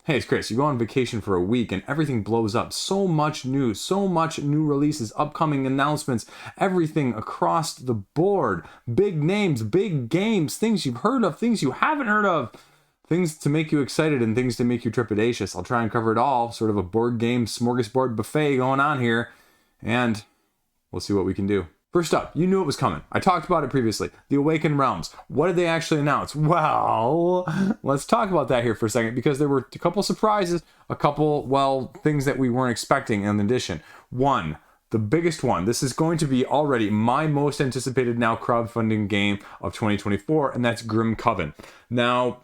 Hey, it's Chris. You go on vacation for a week and everything blows up. So much news, so much new releases, upcoming announcements, everything across the board. Big names, big games, things you've heard of, things you haven't heard of, things to make you excited and things to make you trepidatious. I'll try and cover it all. Sort of a board game smorgasbord buffet going on here. And we'll see what we can do. First up, you knew it was coming. I talked about it previously. The Awaken Realms. What did they actually announce? Well, let's talk about that here for a second because there were a couple surprises, a couple, well, things that we weren't expecting in addition. One, the biggest one. This is going to be already my most anticipated now crowdfunding game of 2024, and that's Grimcoven. Now,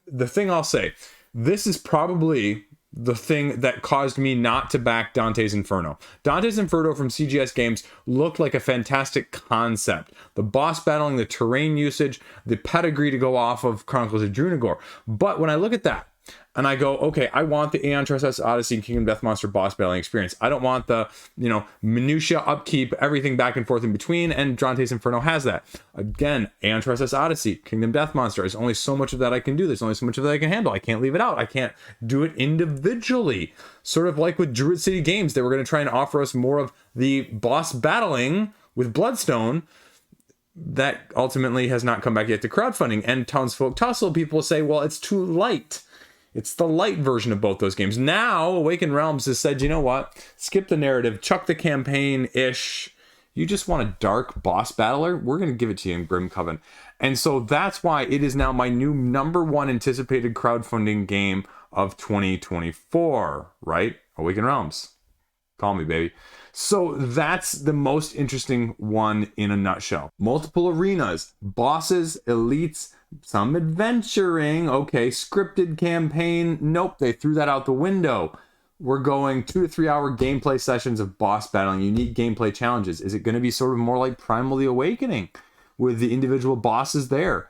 the thing I'll say, this is probably the thing that caused me not to back Dante's Inferno. Dante's Inferno from CGS Games looked like a fantastic concept. The boss battling, the terrain usage, the pedigree to go off of Chronicles of Drunagor. But when I look at that, and I go, okay, I want the Aeon Trespass Odyssey and Kingdom Death Monster boss battling experience. I don't want the, minutia, upkeep, everything back and forth in between, and Dante's Inferno has that. Again, Aeon Trespass Odyssey, Kingdom Death Monster. There's only so much of that I can do. There's only so much of that I can handle. I can't leave it out. I can't do it individually. Sort of like with Druid City Games, they were going to try and offer us more of the boss battling with Bloodstone. That ultimately has not come back yet to crowdfunding. And Townsfolk Tussle, people say, well, it's too light. It's the light version of both those games. Now, Awaken Realms has said, you know what? Skip the narrative, chuck the campaign-ish. You just want a dark boss battler? We're going to give it to you in Grimcoven. And so that's why it is now my new number one anticipated crowdfunding game of 2024, right? Awaken Realms. Call me, baby. So that's the most interesting one in a nutshell. Multiple arenas, bosses, elites, some adventuring. Okay, scripted campaign. Nope, they threw that out the window. We're going 2 to 3 hour gameplay sessions of boss battling, unique gameplay challenges. Is it going to be sort of more like Primal the Awakening with the individual bosses there?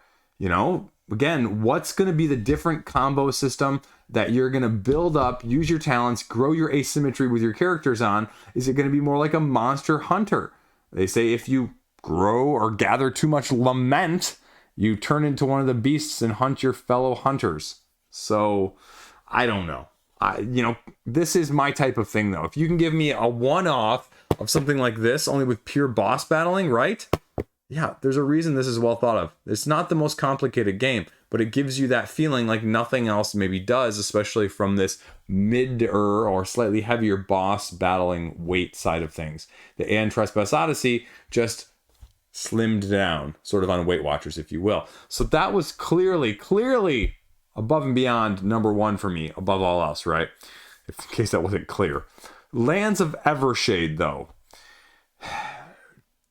Again, what's going to be the different combo system that you're going to build up, use your talents, grow your asymmetry with your characters on? Is it going to be more like a Monster Hunter? They say if you grow or gather too much lament, you turn into one of the beasts and hunt your fellow hunters. So, I don't know. This is my type of thing, though. If you can give me a one-off of something like this, only with pure boss battling, right? Yeah, there's a reason this is well thought of. It's not the most complicated game, but it gives you that feeling like nothing else maybe does, especially from this mid-er or slightly heavier boss battling weight side of things. The Aeon Trespass Odyssey just slimmed down, sort of on Weight Watchers, if you will. So that was clearly above and beyond number one for me, above all else, right? In case that wasn't clear. Lands of Evershade, though.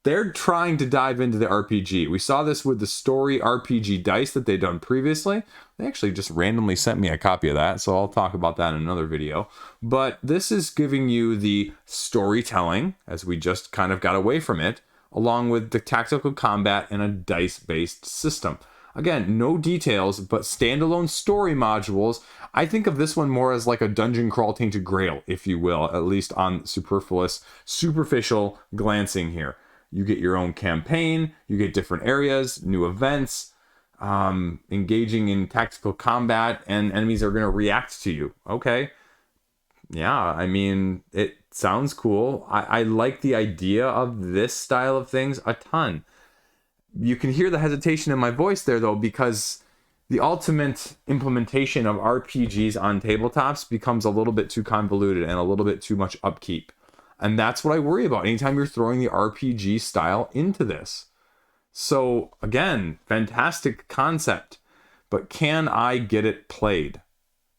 They're trying to dive into the RPG. We saw this with the story RPG dice that they'd done previously. They actually just randomly sent me a copy of that, so I'll talk about that in another video. But this is giving you the storytelling, as we just kind of got away from it, along with the tactical combat and a dice-based system. Again, no details, but standalone story modules. I think of this one more as like a dungeon crawl tainted grail, if you will, at least on superficial glancing here. You get your own campaign, you get different areas, new events, engaging in tactical combat, and enemies are going to react to you. Okay. Yeah, I mean, it sounds cool. I like the idea of this style of things a ton. You can hear the hesitation in my voice there, though, because the ultimate implementation of RPGs on tabletops becomes a little bit too convoluted and a little bit too much upkeep. And that's what I worry about anytime you're throwing the RPG style into this. So, again, fantastic concept. But can I get it played?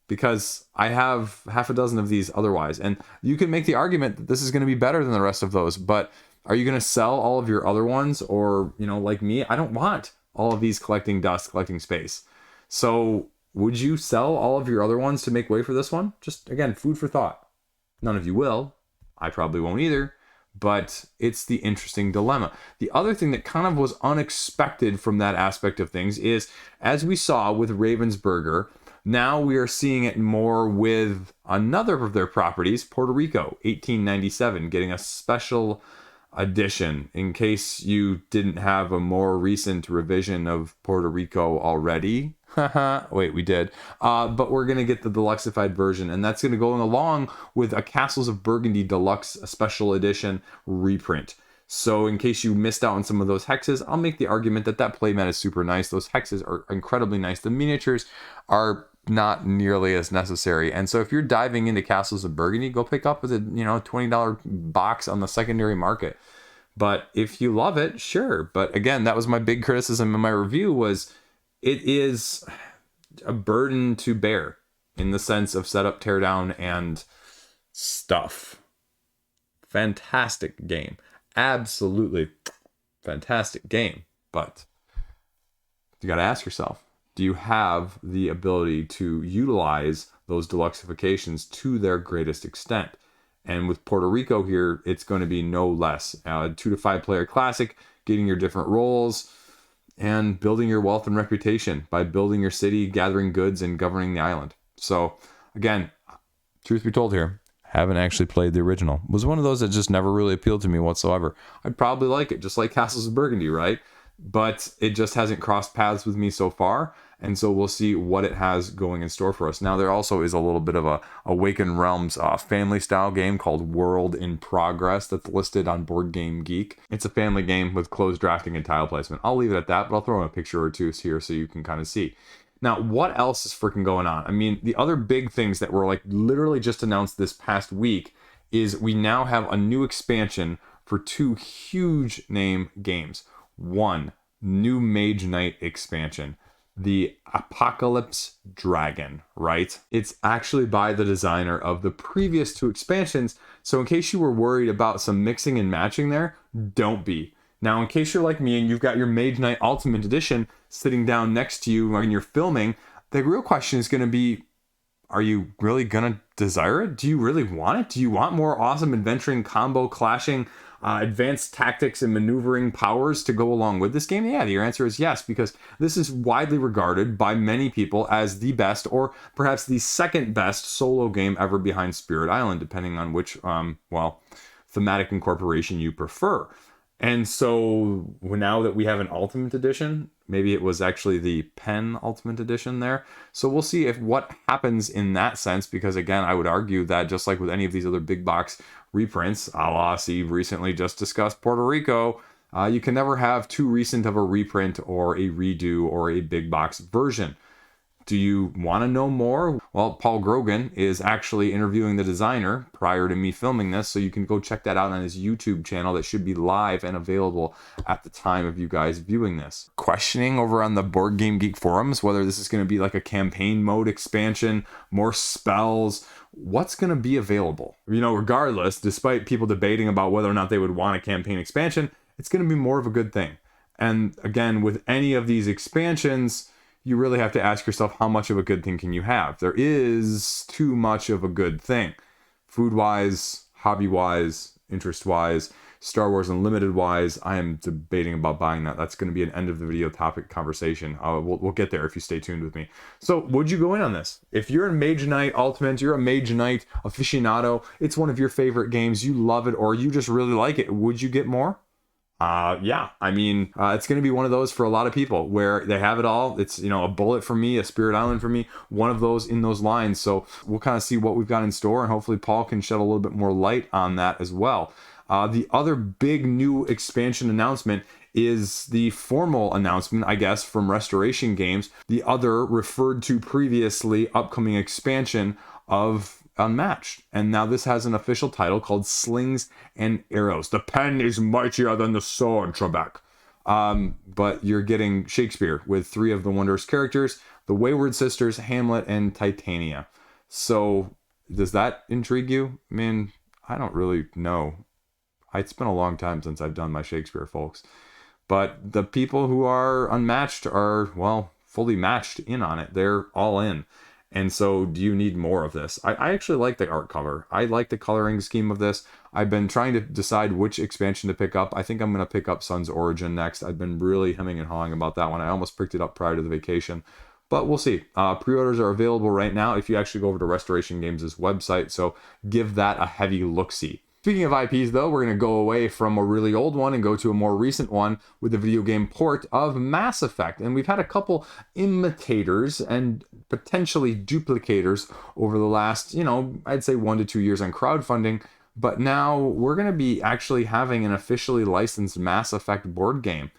Because I have half a dozen of these otherwise. And you can make the argument that this is going to be better than the rest of those. But are you going to sell all of your other ones? Or, like me, I don't want all of these collecting dust, collecting space. So, would you sell all of your other ones to make way for this one? Just, again, food for thought. None of you will. I probably won't either, but it's the interesting dilemma. The other thing that kind of was unexpected from that aspect of things is, as we saw with Ravensburger, now we are seeing it more with another of their properties, Puerto Rico, 1897, getting a special edition in case you didn't have a more recent revision of Puerto Rico already. Wait, we did. But we're going to get the deluxeified version, and that's going to go along with a Castles of Burgundy Deluxe Special Edition reprint. So in case you missed out on some of those hexes, I'll make the argument that that playmat is super nice. Those hexes are incredibly nice. The miniatures are not nearly as necessary. And so if you're diving into Castles of Burgundy, go pick up with a $20 box on the secondary market. But if you love it, sure. But again, that was my big criticism in my review, was it is a burden to bear in the sense of setup, teardown, and stuff. Fantastic game. Absolutely fantastic game. But you got to ask yourself, do you have the ability to utilize those deluxeifications to their greatest extent? And with Puerto Rico here, it's going to be no less. 2 to 5 player classic, getting your different roles, and building your wealth and reputation by building your city, gathering goods, and governing the island. So, again, truth be told here, haven't actually played the original. Was one of those that just never really appealed to me whatsoever. I'd probably like it, just like Castles of Burgundy, right? But it just hasn't crossed paths with me so far. And so we'll see what it has going in store for us. Now, there also is a little bit of a Awaken Realms family style game called World in Progress that's listed on Board Game Geek. It's a family game with closed drafting and tile placement. I'll leave it at that, but I'll throw in a picture or two here so you can kind of see. Now, what else is freaking going on? I mean, the other big things that were like literally just announced this past week is we now have a new expansion for 2 huge name games. One, new Mage Knight expansion, the Apocalypse Dragon, right? It's actually by the designer of the previous 2 expansions. So in case you were worried about some mixing and matching there, don't be. Now, in case you're like me and you've got your Mage Knight Ultimate Edition sitting down next to you when you're filming, the real question is going to be, are you really going to desire it? Do you really want it? Do you want more awesome adventuring, combo clashing, advanced tactics and maneuvering powers to go along with this game? Yeah, your answer is yes, because this is widely regarded by many people as the best, or perhaps the second best solo game ever behind Spirit Island, depending on which, thematic incorporation you prefer. And so now that we have an Ultimate Edition, maybe it was actually the Pen Ultimate Edition there. So we'll see if what happens in that sense, because again, I would argue that just like with any of these other big box reprints, a la Steve recently just discussed Puerto Rico, you can never have too recent of a reprint or a redo or a big box version. Do you want to know more? Well, Paul Grogan is actually interviewing the designer prior to me filming this, so you can go check that out on his YouTube channel that should be live and available at the time of you guys viewing this. Questioning over on the Board Game Geek forums whether this is going to be like a campaign mode expansion, more spells, what's going to be available? Regardless, despite people debating about whether or not they would want a campaign expansion, it's going to be more of a good thing. And again, with any of these expansions, you really have to ask yourself, how much of a good thing can you have? There is too much of a good thing. Food-wise, hobby-wise, interest-wise, Star Wars Unlimited-wise, I am debating about buying that. That's going to be an end of the video topic conversation. We'll get there if you stay tuned with me. So, would you go in on this? If you're a Mage Knight Ultimate, you're a Mage Knight aficionado, it's one of your favorite games, you love it, or you just really like it, would you get more? Yeah, I mean, it's going to be one of those for a lot of people where they have it all. It's, a Bullet for me, a Spirit Island for me, one of those in those lines. So we'll kind of see what we've got in store, and hopefully Paul can shed a little bit more light on that as well. The other big new expansion announcement is the formal announcement, I guess, from Restoration Games, the other referred to previously upcoming expansion of Unmatched. And now this has an official title called Slings and Arrows. The pen is mightier than the sword, Trebek. But you're getting Shakespeare with 3 of the Wondrous characters, the Wayward Sisters, Hamlet, and Titania. So does that intrigue you? I mean, I don't really know. It's been a long time since I've done my Shakespeare, folks. But the people who are Unmatched are, fully matched in on it. They're all in. And so do you need more of this? I actually like the art cover. I like the coloring scheme of this. I've been trying to decide which expansion to pick up. I think I'm going to pick up Sun's Origin next. I've been really hemming and hawing about that one. I almost picked it up prior to the vacation. But we'll see. Pre-orders are available right now if you actually go over to Restoration Games' website. So give that a heavy look-see. Speaking of IPs, though, we're going to go away from a really old one and go to a more recent one with the video game port of Mass Effect. And we've had a couple imitators and potentially duplicators over the last, I'd say 1 to 2 years on crowdfunding. But now we're going to be actually having an officially licensed Mass Effect board game.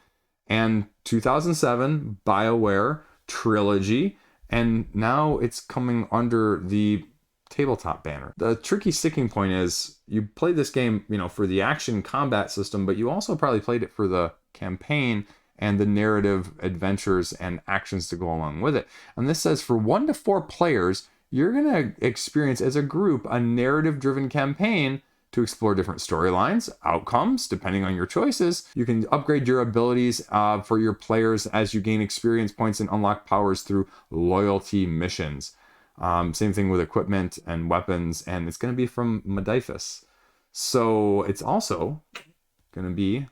And 2007, BioWare, Trilogy, and now it's coming under the Tabletop banner. The tricky sticking point is you played this game, for the action combat system, but you also probably played it for the campaign and the narrative adventures and actions to go along with it. And this says for 1 to 4 players, you're going to experience as a group a narrative-driven campaign to explore different storylines, outcomes, depending on your choices. You can upgrade your abilities for your players as you gain experience points and unlock powers through loyalty missions. Same thing with equipment and weapons, and it's going to be from Modiphius. So it's also going to be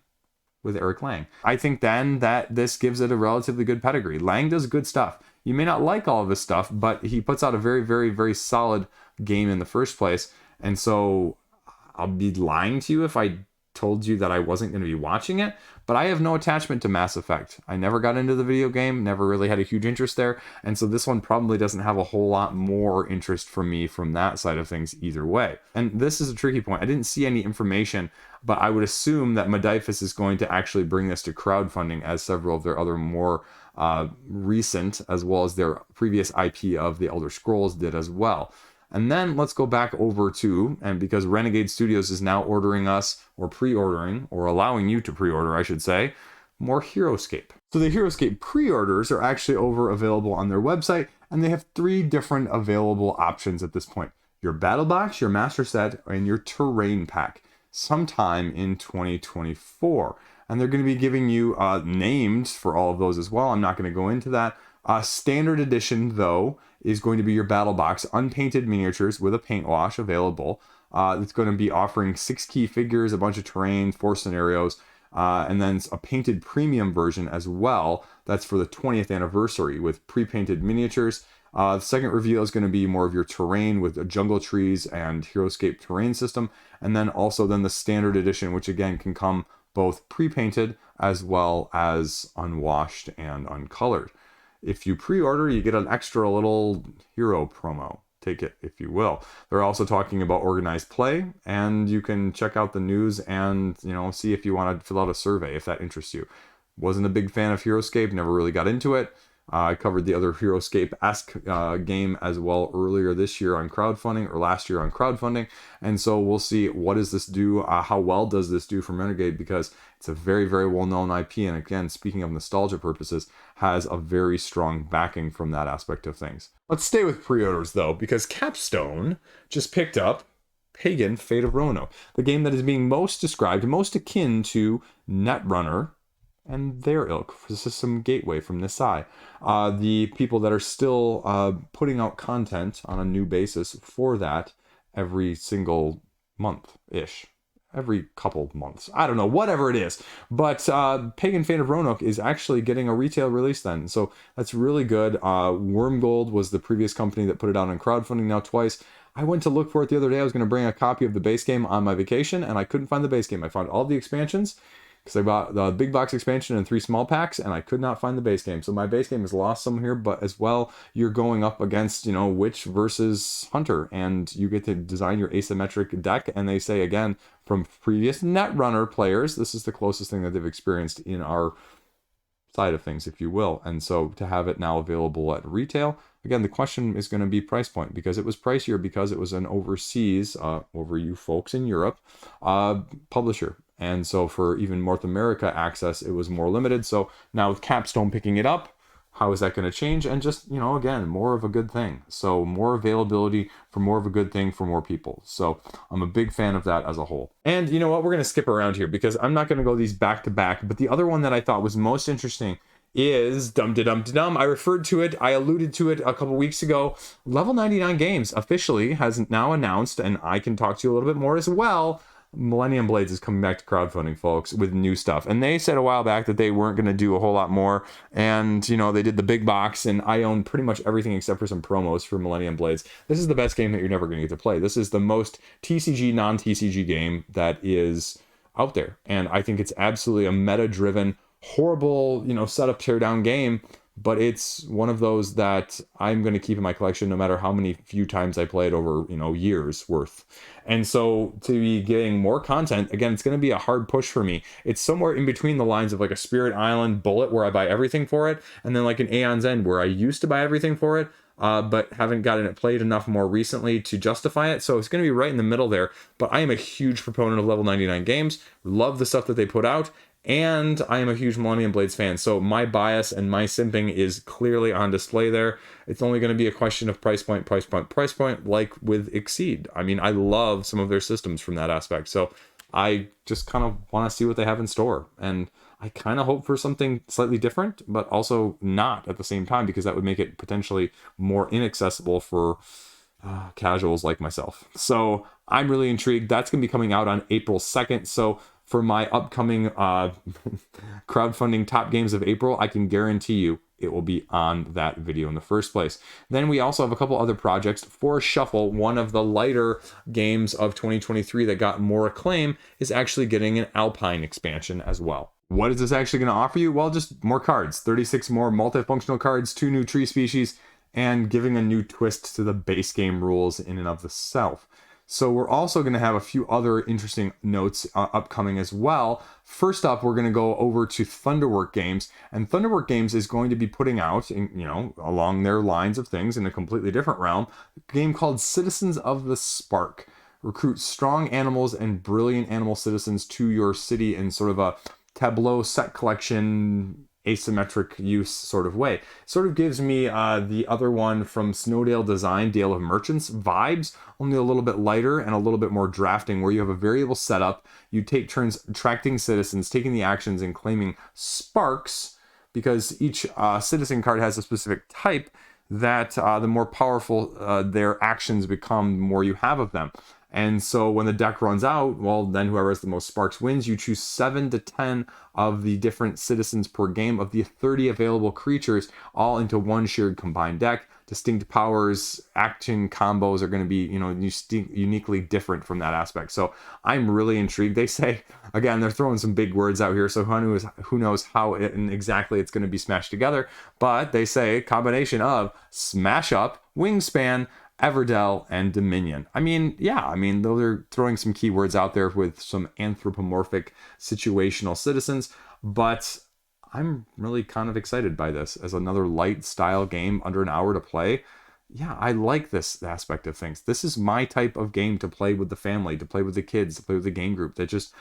with Eric Lang. I think then that this gives it a relatively good pedigree. Lang does good stuff. You may not like all of his stuff, but he puts out a very, very, very solid game in the first place. And so I'll be lying to you if I told you that I wasn't going to be watching it, but I have no attachment to Mass Effect. I never got into the video game, never really had a huge interest there, and so this one probably doesn't have a whole lot more interest from me from that side of things either way. And this is a tricky point. I didn't see any information, but I would assume that Modiphius is going to actually bring this to crowdfunding, as several of their other more recent, as well as their previous IP of the Elder Scrolls did as well. And then let's go back over to, and because Renegade Studios is now ordering us, or pre-ordering, or allowing you to pre-order, I should say, more Heroscape. So the Heroscape pre-orders are actually available on their website, and they have 3 different available options at this point. Your Battle Box, your Master Set, and your Terrain Pack, sometime in 2024. And they're going to be giving you names for all of those as well. I'm not going to go into that. Standard edition, though, is going to be your Battle Box, unpainted miniatures with a paint wash available. It's going to be offering 6 key figures, a bunch of terrain, 4 scenarios, and then a painted premium version as well. That's for the 20th anniversary with pre-painted miniatures. The second reveal is going to be more of your terrain with jungle trees and Heroscape terrain system. And then also then the standard edition, which again can come both pre-painted as well as unwashed and uncolored. If you pre-order, you get an extra little hero promo. Take it if you will. They're also talking about organized play, and you can check out the news and see if you want to fill out a survey if that interests you. Wasn't a big fan of Heroscape, never really got into it. I covered the other Heroscape-esque game as well earlier this year on crowdfunding, or last year on crowdfunding. And so we'll see, what does this do? How well does this do for Renegade? Because it's a very, very well-known IP. And again, speaking of nostalgia purposes, has a very strong backing from that aspect of things. Let's stay with pre-orders, though, because Capstone just picked up Pagan Fate of Roanoke, the game that is being most described, most akin to Netrunner and their ilk, for System Gateway from Nisai. The people that are still putting out content on a new basis for that every single month-ish. Every couple months. I don't know, whatever it is. But Pagan Fate of Roanoke is actually getting a retail release then. So that's really good. Wormgold was the previous company that put it out on crowdfunding now twice. I went to look for it the other day. I was going to bring a copy of the base game on my vacation, and I couldn't find the base game. I found all the expansions, because I bought the big box expansion and 3 small packs, and I could not find the base game. So my base game is lost somewhere, but as well, you're going up against, Witch versus Hunter, and you get to design your asymmetric deck. And they say, again, from previous Netrunner players, this is the closest thing that they've experienced in our side of things, if you will. And so to have it now available at retail, again, the question is going to be price point, because it was pricier because it was an overseas, over you folks in Europe, publisher. And so for even North America access, it was more limited. So now with Capstone picking it up, how is that going to change? And just, again, more of a good thing. So more availability for more of a good thing for more people. So I'm a big fan of that as a whole. And you know what? We're going to skip around here because I'm not going to go these back to back. But the other one that I thought was most interesting is dum-de-dum-de-dum. I referred to it, I alluded to it a couple weeks ago. Level 99 Games officially has now announced, and I can talk to you a little bit more as well, Millennium Blades is coming back to crowdfunding, folks, with new stuff. And they said a while back that they weren't going to do a whole lot more. And, you know, they did the big box, and I own pretty much everything except for some promos for Millennium Blades. This is the best game that you're never going to get to play. This is the most TCG, non-TCG game that is out there. And I think it's absolutely a meta-driven, horrible, you know, setup, teardown game. But it's one of those that I'm going to keep in my collection no matter how many few times I play it over, you know, years worth. And so to be getting more content, again, it's going to be a hard push for me. It's somewhere in between the lines of like a Spirit Island Bullet where I buy everything for it, and then like an Aeon's End where I used to buy everything for it, but haven't gotten it played enough more recently to justify it. So it's going to be right in the middle there. But I am a huge proponent of level 99 games. Love the stuff that they put out. And I am a huge Millennium Blades fan, so my bias and my simping is clearly on display there. It's only going to be a question of price point, like with Exceed. I mean, I love some of their systems from that aspect, so I just kind of want to see what they have in store. And I kind of hope for something slightly different, but also not at the same time, because that would make it potentially more inaccessible for casuals like myself. So I'm really intrigued. That's going to be coming out on April 2nd, so for my upcoming crowdfunding top games of April, I can guarantee you it will be on that video in the first place. Then we also have a couple other projects. For Shuffle, one of the lighter games of 2023 that got more acclaim, is actually getting an Alpine expansion as well. What is this actually going to offer you? Well, just more cards, 36 more multifunctional cards, 2 new tree species, and giving a new twist to the base game rules in and of itself. So we're also going to have a few other interesting notes upcoming as well. First up, we're going to go over to Thunderwork Games, and Thunderwork Games is going to be putting out, you know, along their lines of things in a completely different realm, a game called Citizens of the Spark. Recruit strong animals and brilliant animal citizens to your city in sort of a tableau set collection asymmetric use sort of way. Sort of gives me the other one from Snowdale Design, Dale of Merchants vibes, only a little bit lighter and a little bit more drafting, where you have a variable setup. You take turns attracting citizens, taking the actions, and claiming sparks, because each citizen card has a specific type that the more powerful their actions become, the more you have of them. And so when the deck runs out, well, then whoever has the most sparks wins. You choose 7 to 10 of the different citizens per game of the 30 available creatures, all into one shared combined deck. Distinct powers, action combos are going to be, you know, uniquely different from that aspect. So I'm really intrigued. They say, again, they're throwing some big words out here, so who knows how exactly it's going to be smashed together. But they say combination of Smash Up, Wingspan, Everdell, and Dominion. I mean, yeah, I mean, though they're throwing some keywords out there with some anthropomorphic situational citizens, but I'm really kind of excited by this as another light style game under an hour to play. Yeah, I like this aspect of things. This is my type of game to play with the family, to play with the kids, to play with the game group that just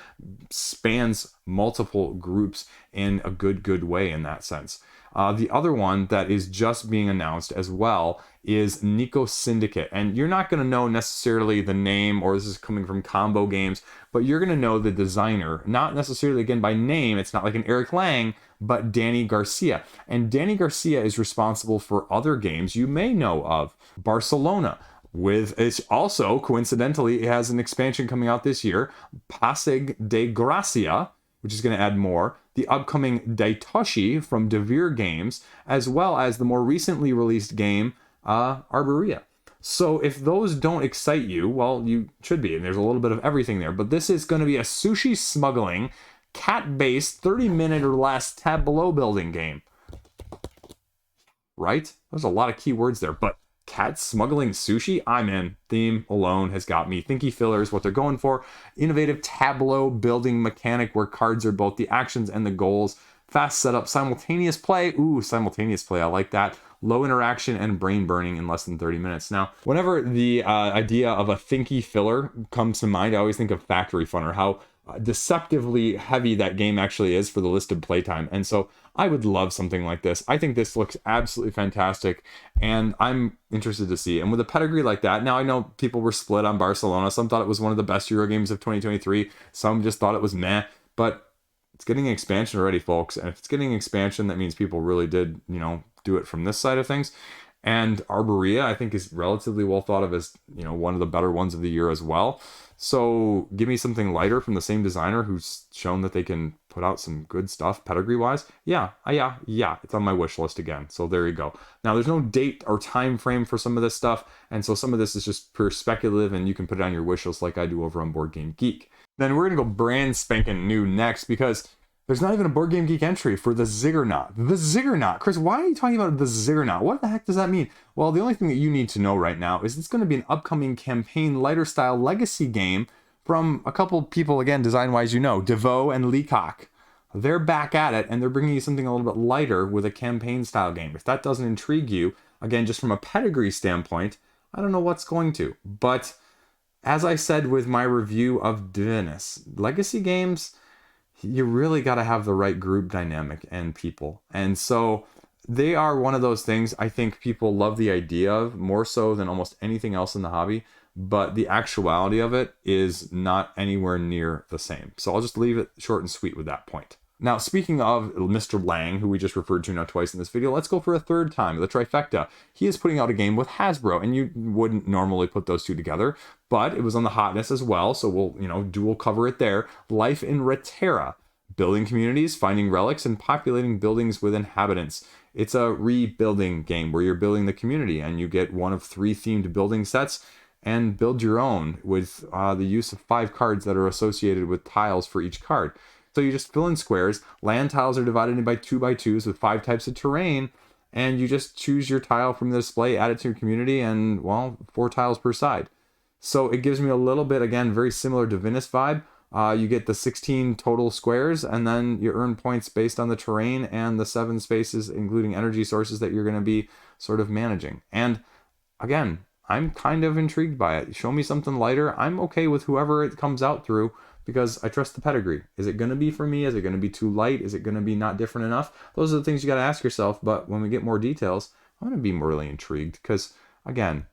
spans multiple groups in a good way in that sense. The other one that is just being announced as well is Neko Syndicate. And you're not going to know necessarily the name, or this is coming from Combo Games, but you're going to know the designer. Not necessarily, again, by name. It's not like an Eric Lang, but Danny Garcia. And Danny Garcia is responsible for other games you may know of. Barcelona. It's also, coincidentally, it has an expansion coming out this year, Pasig de Gracia, which is going to add more, the upcoming Daitoshi from Daviau Games, as well as the more recently released game, Arborea. So if those don't excite you, well, you should be, and there's a little bit of everything there. But this is going to be a Sushi Smuggling, cat-based, 30-minute or less tableau building game. Right? There's a lot of key words there, but cat smuggling sushi, I'm in. Theme alone has got me. Thinky fillers, what they're going for. Innovative tableau building mechanic where cards are both the actions and the goals. Fast setup, simultaneous play. Ooh, simultaneous play, I like that. Low interaction and brain burning in less than 30 minutes. Now, whenever the idea of a thinky filler comes to mind, I always think of Factory Funner, how deceptively heavy that game actually is for the listed playtime. And so I would love something like this. I think this looks absolutely fantastic, and I'm interested to see. And with a pedigree like that, now I know people were split on Barcelona. Some thought it was one of the best Euro games of 2023. Some just thought it was meh, but it's getting an expansion already, folks. And if it's getting an expansion, that means people really did, you know, do it from this side of things. And Arborea, I think, is relatively well thought of as, one of the better ones of the year as well. So give me something lighter from the same designer who's shown that they can put out some good stuff pedigree-wise. Yeah, it's on my wish list again. So there you go. Now, there's no date or time frame for some of this stuff, and so some of this is just pure speculative, and you can put it on your wish list like I do over on Board Game Geek. Then we're going to go brand spanking new next, because there's not even a Board Game Geek entry for the Ziggurat. The Ziggurat. Chris, why are you talking about the Ziggurat? What the heck does that mean? Well, the only thing that you need to know right now is it's going to be an upcoming campaign lighter style legacy game from a couple people, again, design-wise, Daviau and Leacock. They're back at it, and they're bringing you something a little bit lighter with a campaign style game. If that doesn't intrigue you, again, just from a pedigree standpoint, I don't know what's going to. But as I said with my review of Divinus, legacy games, you really got to have the right group dynamic and people. And so they are one of those things I think people love the idea of more so than almost anything else in the hobby, but the actuality of it is not anywhere near the same. So I'll just leave it short and sweet with that point. Now, speaking of Mr. Lang, who we just referred to now twice in this video, let's go for a third time, the trifecta. He is putting out a game with Hasbro, and you wouldn't normally put those two together, but it was on the hotness as well, so we'll, dual cover it there. Life in Reterra. Building communities, finding relics, and populating buildings with inhabitants. It's a rebuilding game where you're building the community, and you get one of 3 themed building sets and build your own with the use of 5 cards that are associated with tiles for each card. So you just fill in squares. Land tiles are divided into by 2x2s with 5 types of terrain, and you just choose your tile from the display, add it to your community, and, 4 tiles per side. So it gives me a little bit, again, very similar to Divinus vibe. You get the 16 total squares, and then you earn points based on the terrain and the 7 spaces, including energy sources that you're going to be sort of managing. And again, I'm kind of intrigued by it. Show me something lighter. I'm okay with whoever it comes out through, because I trust the pedigree. Is it going to be for me? Is it going to be too light? Is it going to be not different enough? Those are the things you got to ask yourself. But when we get more details, I'm going to be more really intrigued, because again,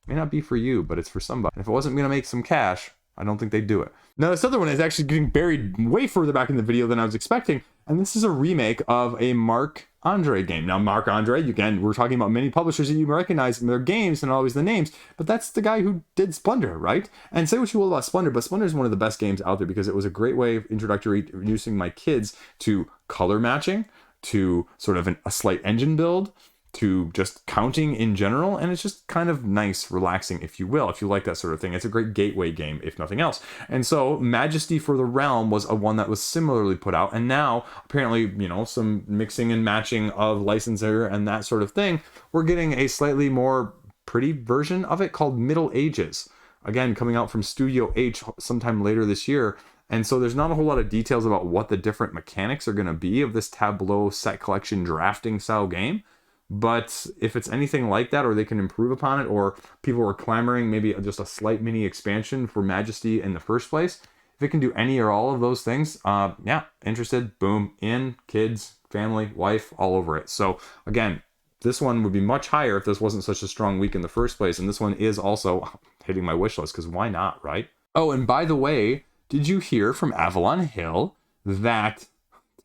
it may not be for you, but it's for somebody. If it wasn't going to make some cash, I don't think they'd do it. Now, this other one is actually getting buried way further back in the video than I was expecting, and this is a remake of a Marc Andre game. Now, Marc Andre, again, we're talking about many publishers that you recognize in their games and always the names, but that's the guy who did Splendor, right? And say what you will about Splendor, but Splendor is one of the best games out there because it was a great way of introducing my kids to color matching, to sort of a slight engine build, to just counting in general, and it's just kind of nice, relaxing, if you will, if you like that sort of thing. It's a great gateway game, if nothing else. And so Majesty for the Realm was a one that was similarly put out, and now apparently, some mixing and matching of licensor and that sort of thing, we're getting a slightly more pretty version of it called Middle Ages, again coming out from Studio H sometime later this year. And so there's not a whole lot of details about what the different mechanics are going to be of this tableau set collection drafting style game. But if it's anything like that, or they can improve upon it, or people are clamoring maybe just a slight mini expansion for Majesty in the first place, if it can do any or all of those things, yeah, interested, boom, in, kids, family, wife, all over it. So again, this one would be much higher if this wasn't such a strong week in the first place. And this one is also hitting my wish list, because why not, right? Oh, and by the way, did you hear from Avalon Hill that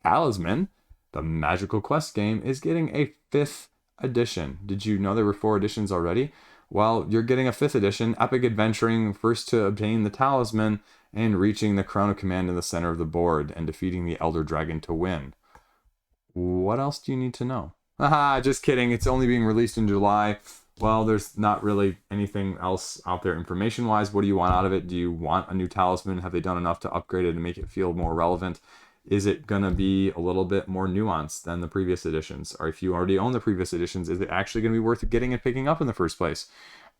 Talisman, the Magical Quest game, is getting a 5th edition? Did you know there were 4 editions already? Well, you're getting a 5th edition, epic adventuring, first to obtain the Talisman and reaching the Crown of Command in the center of the board and defeating the Elder Dragon to win. What else do you need to know? Haha, just kidding. It's only being released in July. Well, there's not really anything else out there information-wise. What do you want out of it? Do you want a new Talisman? Have they done enough to upgrade it and make it feel more relevant? Is it going to be a little bit more nuanced than the previous editions? Or if you already own the previous editions, is it actually going to be worth getting and picking up in the first place?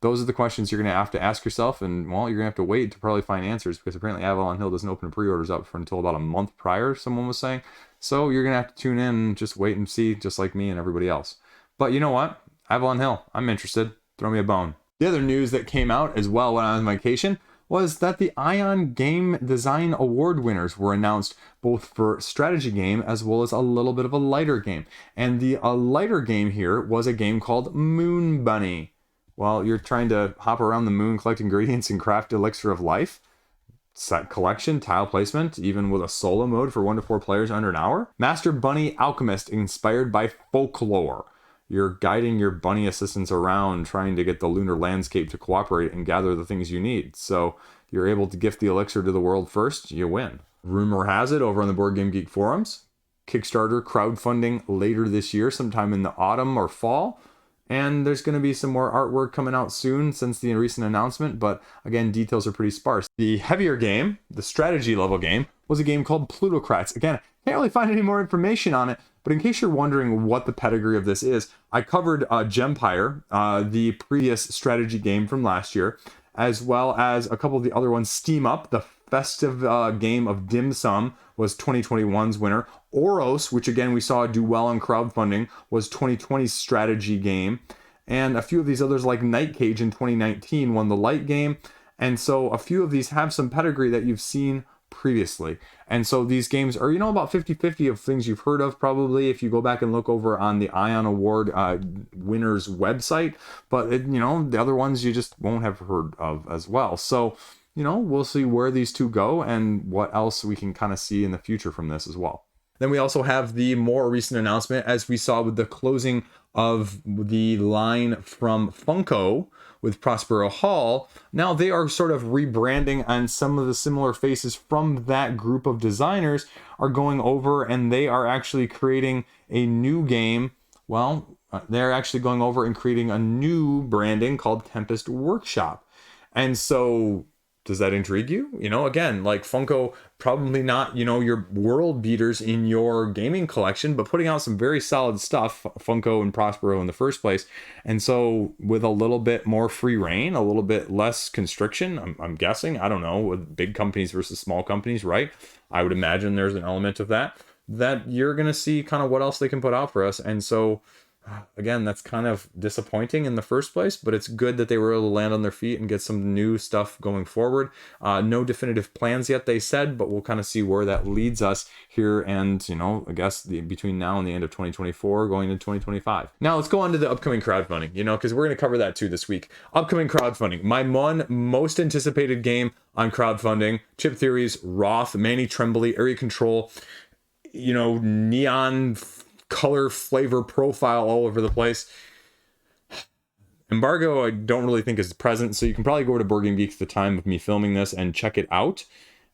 Those are the questions you're going to have to ask yourself, and, well, you're going to have to wait to probably find answers, because apparently Avalon Hill doesn't open pre-orders up for until about a month prior, someone was saying. So you're going to have to tune in and just wait and see, just like me and everybody else. But you know what? Avalon Hill, I'm interested. Throw me a bone. The other news that came out as well when I was on vacation was that the Ion Game Design Award winners were announced, both for strategy game as well as a little bit of a lighter game. And the lighter game here was a game called Moon Bunny. Well, you're trying to hop around the moon, collect ingredients, and craft Elixir of Life. Set collection, tile placement, even with a solo mode for 1 to 4 players under an hour. Master Bunny Alchemist, inspired by folklore. you're guiding your bunny assistants around trying to get the lunar landscape to cooperate and gather the things you need. So you're able to gift the elixir to the world first, you win. Rumor has it over on the Board Game Geek forums, Kickstarter crowdfunding later this year, sometime in the autumn or fall. And there's going to be some more artwork coming out soon since the recent announcement, but again, details are pretty sparse. The heavier game, the strategy level game, was a game called Plutocrats. Again, I can't really find any more information on it, but in case you're wondering what the pedigree of this is, I covered Gempire, the previous strategy game from last year, as well as a couple of the other ones. Steam Up, the festive game of dim sum, was 2021's winner. Oros, which again we saw do well on crowdfunding, was 2020's strategy game. And a few of these others like Night Cage in 2019 won the light game. And so a few of these have some pedigree that you've seen previously. And so these games are, about 50-50 of things you've heard of probably if you go back and look over on the Ion Award winners website. But, the other ones you just won't have heard of as well. So, we'll see where these two go and what else we can kind of see in the future from this as well. Then we also have the more recent announcement, as we saw with the closing of the line from Funko with Prospero Hall. Now they are sort of rebranding, and some of the similar faces from that group of designers are going over, and they are actually creating a new game. Well, they're actually going over and creating a new branding called Tempest Workshop. And so does that intrigue you? Again, like Funko, probably not, your world beaters in your gaming collection, but putting out some very solid stuff, Funko and Prospero in the first place. And so with a little bit more free reign, a little bit less constriction, I'm guessing, I don't know, with big companies versus small companies, right? I would imagine there's an element of that you're going to see kind of what else they can put out for us. And so again, that's kind of disappointing in the first place, but it's good that they were able to land on their feet and get some new stuff going forward. No definitive plans yet, they said, but we'll kind of see where that leads us here. And, I guess between now and the end of 2024, going into 2025. Now let's go on to the upcoming crowdfunding, because we're going to cover that too this week. Upcoming crowdfunding, my one most anticipated game on crowdfunding, Chip Theory's Wroth, Manny Tremblay, Area Control, neon color, flavor, profile all over the place. Embargo, I don't really think is present, so you can probably go over to Board Game Geek at the time of me filming this and check it out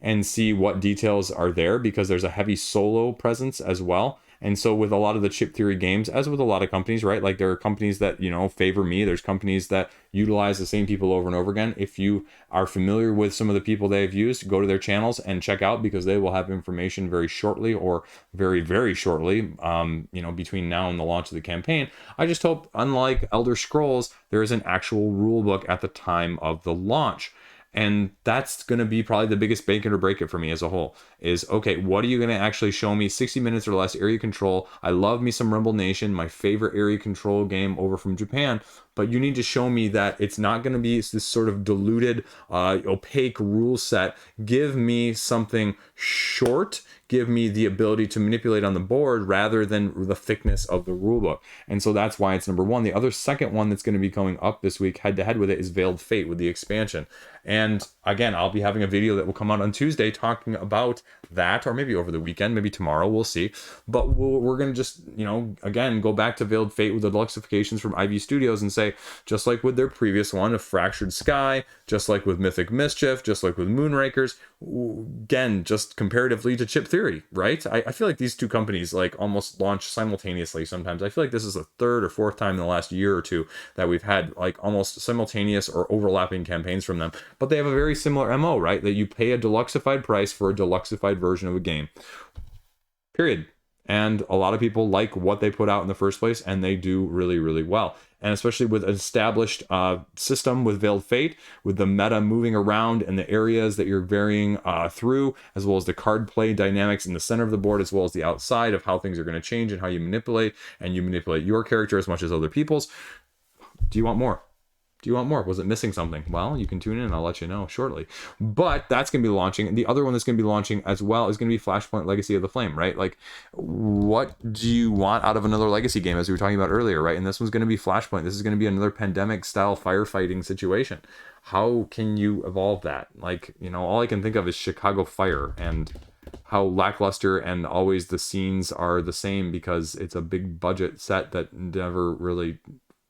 and see what details are there, because there's a heavy solo presence as well. And so with a lot of the Chip Theory games, as with a lot of companies, right? Like there are companies that, favor me. There's companies that utilize the same people over and over again. If you are familiar with some of the people they've used, go to their channels and check out, because they will have information very shortly, or very, very shortly, between now and the launch of the campaign. I just hope, unlike Elder Scrolls, there is an actual rule book at the time of the launch. And that's going to be probably the biggest bake it or break it for me as a whole is, okay, what are you going to actually show me? 60 minutes or less area control. I love me some Rumble Nation, my favorite area control game over from Japan. But you need to show me that it's not going to be this sort of diluted, opaque rule set. Give me something short. Give me the ability to manipulate on the board rather than the thickness of the rulebook. And so that's why it's number one. The other second one that's going to be coming up this week head to head with it is Veiled Fate with the expansion. And again, I'll be having a video that will come out on Tuesday talking about that, or maybe over the weekend, maybe tomorrow, we'll see. But we're going to just, again, go back to Veiled Fate with the deluxifications from IV Studios and say, just like with their previous one of Fractured Sky, just like with Mythic Mischief, just like with Moonrakers, again, just comparatively to Chip Theory, right? I feel like these two companies like almost launch simultaneously sometimes. I feel like this is the third or fourth time in the last year or two that we've had like almost simultaneous or overlapping campaigns from them. But they have a very similar MO, right? That you pay a deluxified price for a deluxified version of a game. Period. And a lot of people like what they put out in the first place, and they do really, really well. And especially with an established system with Veiled Fate, with the meta moving around and the areas that you're varying through, as well as the card play dynamics in the center of the board, as well as the outside of how things are going to change and how you manipulate, and you manipulate your character as much as other people's. Do you want more? Do you want more? Was it missing something? Well, you can tune in and I'll let you know shortly. But that's going to be launching. The other one that's going to be launching as well is going to be Flashpoint Legacy of the Flame, right? Like, what do you want out of another Legacy game, as we were talking about earlier, right? And this one's going to be Flashpoint. This is going to be another pandemic-style firefighting situation. How can you evolve that? Like, all I can think of is Chicago Fire, and how lackluster and always the scenes are the same because it's a big budget set that never really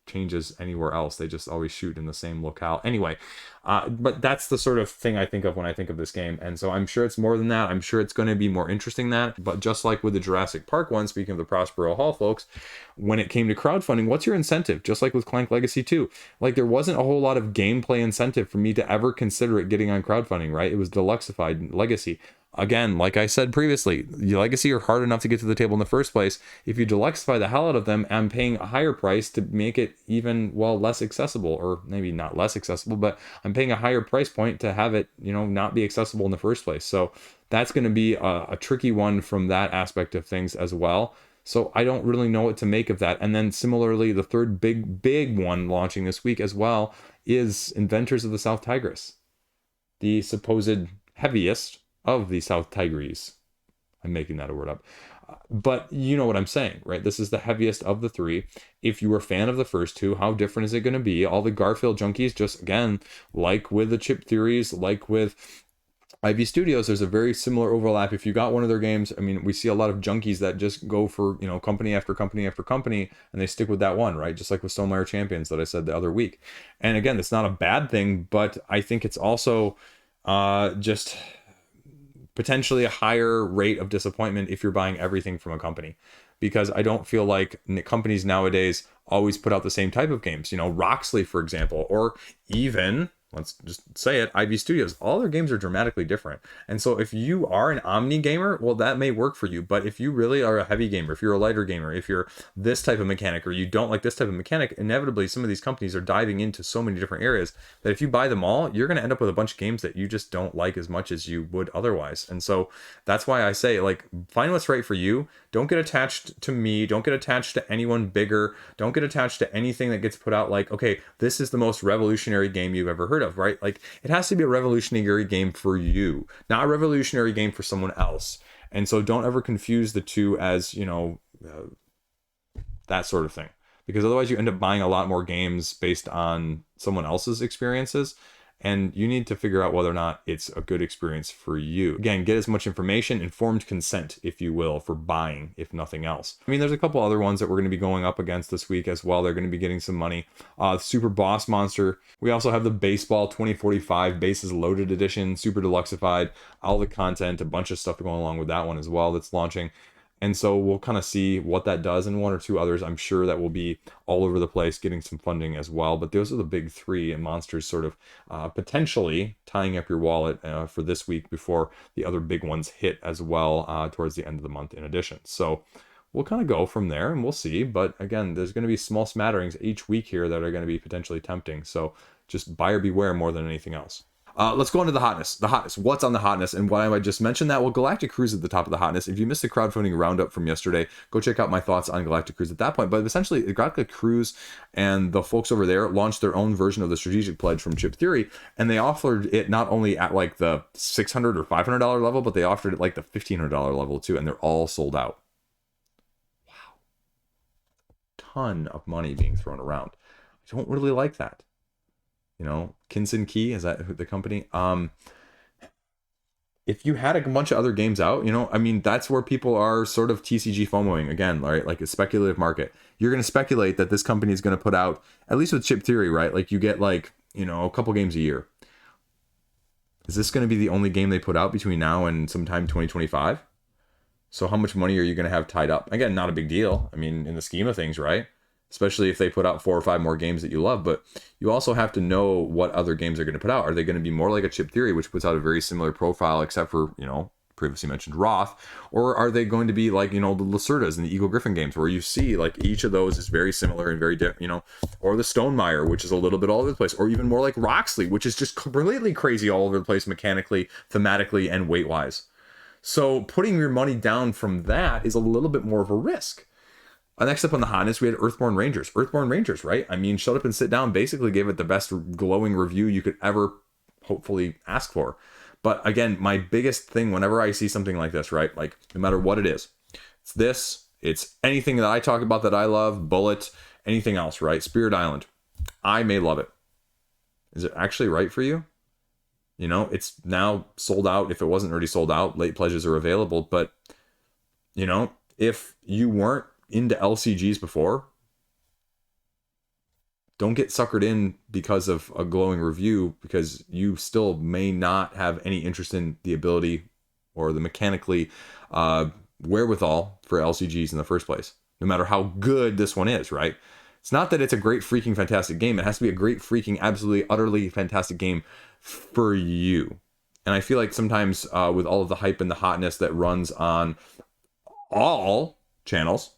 changes anywhere else. They just always shoot in the same locale. Anyway, but that's the sort of thing I think of when I think of this game. And so I'm sure it's more than that. I'm sure it's going to be more interesting than that. But just like with the Jurassic Park one, speaking of the Prospero Hall folks, when it came to crowdfunding, what's your incentive? Just like with Clank Legacy 2. Like there wasn't a whole lot of gameplay incentive for me to ever consider it getting on crowdfunding, right? It was Deluxified Legacy. Again, like I said previously, the Legacy are hard enough to get to the table in the first place. If you deluxify the hell out of them, I'm paying a higher price to make it even, well, less accessible, or maybe not less accessible, but I'm paying a higher price point to have it, you know, not be accessible in the first place. So that's going to be a tricky one from that aspect of things as well. So I don't really know what to make of that. And then similarly, the third big one launching this week as well is Inventors of the South Tigris, the supposed heaviest of the South Tigris. I'm making that a word up. But you know what I'm saying, right? This is the heaviest of the three. If you were a fan of the first two, how different is it going to be? All the Garfield junkies, just again, like with the Chip Theories, like with IB Studios, there's a very similar overlap. If you got one of their games, I mean, we see a lot of junkies that just go for, you know, company after company after company, and they stick with that one, right? Just like with Stonemaier Champions that I said the other week. And again, it's not a bad thing, but I think it's also just potentially a higher rate of disappointment if you're buying everything from a company, because I don't feel like companies nowadays always put out the same type of games. You know, Roxley, for example, or even, let's just say it, IB Studios, all their games are dramatically different. And so if you are an omni gamer, well, that may work for you. But if you really are a heavy gamer, if you're a lighter gamer, if you're this type of mechanic, or you don't like this type of mechanic, inevitably some of these companies are diving into so many different areas that if you buy them all, you're going to end up with a bunch of games that you just don't like as much as you would otherwise. And so that's why I say, like, find what's right for you. Don't get attached to me. Don't get attached to anyone bigger. Don't get attached to anything that gets put out like, okay, this is the most revolutionary game you've ever heard of, right? Like, it has to be a revolutionary game for you, not a revolutionary game for someone else. And so don't ever confuse the two as, you know, that sort of thing, because otherwise you end up buying a lot more games based on someone else's experiences. And you need to figure out whether or not it's a good experience for you. Again, get as much information, informed consent, if you will, for buying, if nothing else. I mean, there's a couple other ones that we're going to be going up against this week as well. They're going to be getting some money. Super Boss Monster. We also have the Baseball 2045 Bases Loaded Edition, super deluxified, all the content, a bunch of stuff going along with that one as well that's launching. And so we'll kind of see what that does, and one or two others I'm sure that will be all over the place getting some funding as well. But those are the big three, and Monsters sort of potentially tying up your wallet for this week before the other big ones hit as well towards the end of the month in addition. So we'll kind of go from there and we'll see. But again, there's going to be small smatterings each week here that are going to be potentially tempting. So just buyer beware more than anything else. Let's go into the hotness. The hotness. What's on the hotness? And why I just mentioned that? Well, Galactic Cruise at the top of the hotness. If you missed the crowdfunding roundup from yesterday, go check out my thoughts on Galactic Cruise at that point. But essentially, Galactic Cruise and the folks over there launched their own version of the strategic pledge from Chip Theory, and they offered it not only at like the $600 or $500 level, but they offered it like the $1,500 level too, and they're all sold out. Wow. Ton of money being thrown around. I don't really like that. You know, Kinson Key, is that the company? If you had a bunch of other games out, you know, I mean, that's where people are sort of TCG FOMOing again, right? Like a speculative market. You're going to speculate that this company is going to put out, at least with Chip Theory, right? Like you get like, you know, a couple games a year. Is this going to be the only game they put out between now and sometime 2025? So how much money are you going to have tied up? Again, not a big deal. I mean, in the scheme of things, right? Especially if they put out 4 or 5 more games that you love. But you also have to know what other games they're going to put out. Are they going to be more like a Chip Theory, which puts out a very similar profile, except for, you know, previously mentioned Wroth? Or are they going to be like, you know, the Lacerdas and the Eagle Griffin games, where you see like each of those is very similar and very different, you know? Or the Stonemaier, which is a little bit all over the place. Or even more like Roxley, which is just completely crazy all over the place mechanically, thematically, and weight-wise. So putting your money down from that is a little bit more of a risk. Next up on the hotness, we had Earthborne Rangers. Earthborne Rangers, right? I mean, Shut Up and Sit Down basically gave it the best glowing review you could ever hopefully ask for. But again, my biggest thing whenever I see something like this, right? Like, no matter what it is, it's this, it's anything that I talk about that I love, Bullet, anything else, right? Spirit Island. I may love it. Is it actually right for you? You know, it's now sold out. If it wasn't already sold out, late pledges are available. But, you know, if you weren't into LCGs before, don't get suckered in because of a glowing review, because you still may not have any interest in the ability or the mechanically wherewithal for LCGs in the first place, no matter how good this one is, right? It's not that it's a great freaking fantastic game. It has to be a great freaking absolutely utterly fantastic game for you. And I feel like sometimes with all of the hype and the hotness that runs on all channels,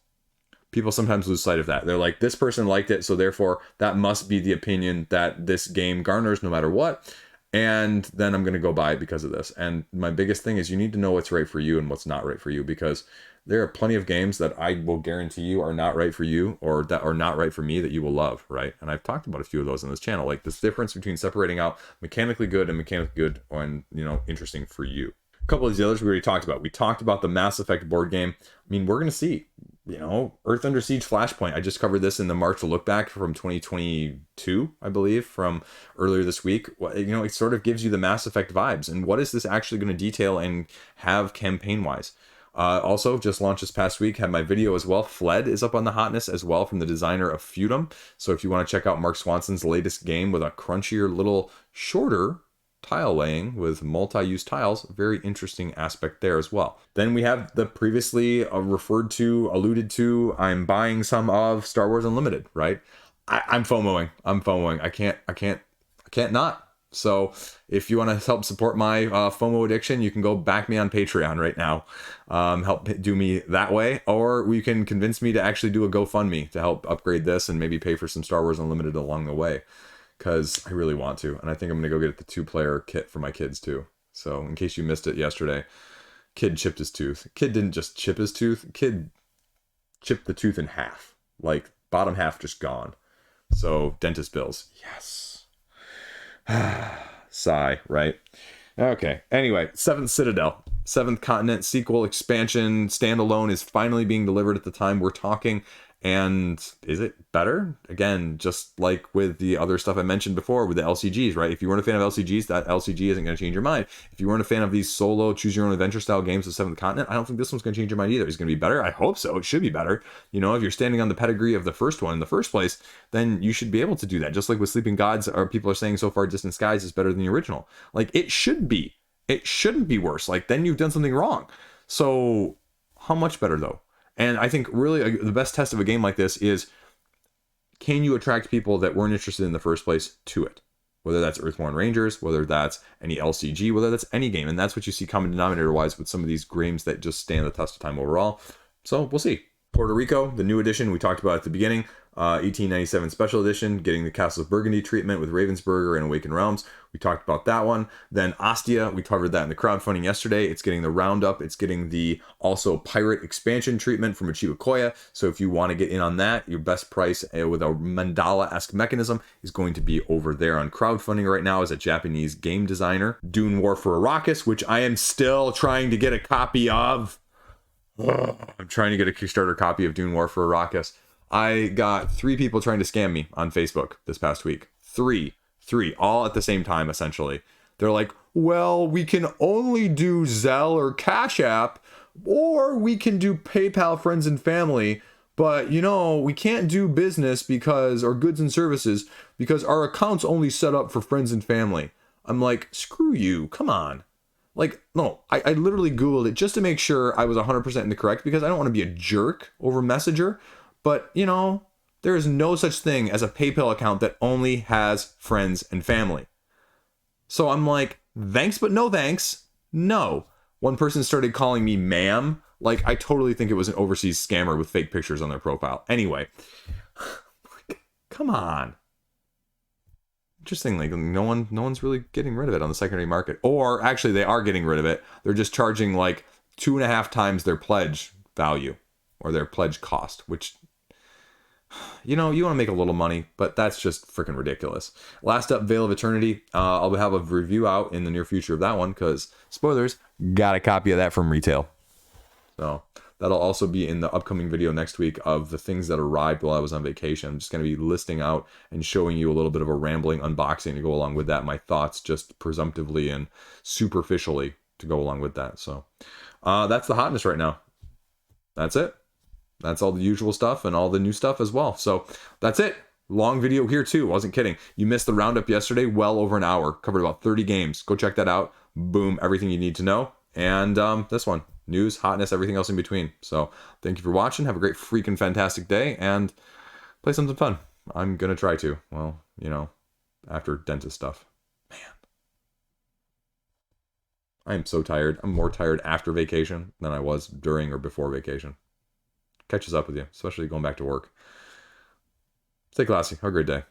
people sometimes lose sight of that. They're like, this person liked it, so therefore that must be the opinion that this game garners no matter what. And then I'm going to go buy it because of this. And my biggest thing is you need to know what's right for you and what's not right for you, because there are plenty of games that I will guarantee you are not right for you, or that are not right for me, that you will love, right? And I've talked about a few of those on this channel, like this difference between separating out mechanically good and mechanically good and, you know, interesting for you. A couple of the others we already talked about. We talked about the Mass Effect board game. I mean, we're going to see, you know, Earth Under Siege Flashpoint. I just covered this in the March look back from 2022, I believe, from earlier this week. You know, it sort of gives you the Mass Effect vibes. And what is this actually going to detail and have campaign-wise? Also, just launched this past week, had my video as well. Fled is up on the hotness as well, from the designer of Feudum. So if you want to check out Mark Swanson's latest game with a crunchier, little shorter tile laying with multi-use tiles, very interesting aspect there as well. Then we have the previously alluded to, I'm buying some of Star Wars Unlimited, right? I'm FOMOing. I can't not. So if you want to help support my FOMO addiction, you can go back me on Patreon right now. Help do me that way. Or you can convince me to actually do a GoFundMe to help upgrade this and maybe pay for some Star Wars Unlimited along the way, because I really want to. And I think I'm going to go get the 2-player kit for my kids too. So in case you missed it yesterday, kid chipped his tooth. Kid didn't just chip his tooth. Kid chipped the tooth in half. Like, bottom half just gone. So dentist bills. Yes. Sigh, right? Okay. Anyway, 7th Citadel. 7th Continent sequel expansion standalone is finally being delivered at the time we're talking. And is it better? Again, just like with the other stuff I mentioned before with the LCGs, right? If you weren't a fan of LCGs, that LCG isn't going to change your mind. If you weren't a fan of these solo choose your own adventure style games with 7th Continent, I don't think this one's going to change your mind either. It's going to be better. I hope so. It should be better. You know, if you're standing on the pedigree of the first one in the first place, then you should be able to do that. Just like with Sleeping Gods, or people are saying so far Distant Skies is better than the original. Like, it should be. It shouldn't be worse. Like, then you've done something wrong. So how much better though? And I think really the best test of a game like this is, can you attract people that weren't interested in the first place to it? Whether that's Earthborne Rangers, whether that's any LCG, whether that's any game. And that's what you see common denominator-wise with some of these games that just stand the test of time overall. So we'll see. Puerto Rico, the new edition we talked about at the beginning. 1897 special edition, getting the Castle of Burgundy treatment with Ravensburger and Awaken Realms. We talked about that one. Then Ostia, we covered that in the crowdfunding yesterday. It's getting the roundup. It's getting the also pirate expansion treatment from Achiwakoya. So if you want to get in on that, your best price with a mandala-esque mechanism is going to be over there on crowdfunding right now as a Japanese game designer. Dune War for Arrakis, which I am still trying to get a copy of. I'm trying to get a Kickstarter copy of Dune War for Arrakis. I got 3 people trying to scam me on Facebook this past week. Three, all at the same time, essentially. They're like, well, we can only do Zelle or Cash App, or we can do PayPal, friends and family, but, you know, we can't do business because, or goods and services, because our account's only set up for friends and family. I'm like, screw you, come on. Like, no, I literally Googled it just to make sure I was 100% in the correct, because I don't want to be a jerk over Messenger. But, you know, there is no such thing as a PayPal account that only has friends and family. So I'm like, thanks, but no thanks. No. One person started calling me ma'am. Like, I totally think it was an overseas scammer with fake pictures on their profile. Anyway, come on. Interesting, like no one's really getting rid of it on the secondary market. Or actually, they are getting rid of it. They're just charging like 2.5 times their pledge value or their pledge cost, which, you know, you want to make a little money, but that's just freaking ridiculous. Last up, Veil of Eternity. I'll have a review out in the near future of that one because, spoilers, got a copy of that from retail. So That'll also be in the upcoming video next week of the things that arrived while I was on vacation. I'm just going to be listing out and showing you a little bit of a rambling unboxing to go along with that, my thoughts just presumptively and superficially to go along with that. So that's the hotness right now. That's it. That's all the usual stuff and all the new stuff as well. So that's it. Long video here too. Wasn't kidding. You missed the roundup yesterday. Well over an hour. Covered about 30 games. Go check that out. Boom. Everything you need to know. And this one. News, hotness, everything else in between. So thank you for watching. Have a great freaking fantastic day. And play something fun. I'm going to try to. Well, you know, after dentist stuff. Man. I am so tired. I'm more tired after vacation than I was during or before vacation. Catches up with you, especially going back to work. Stay classy. Have a great day.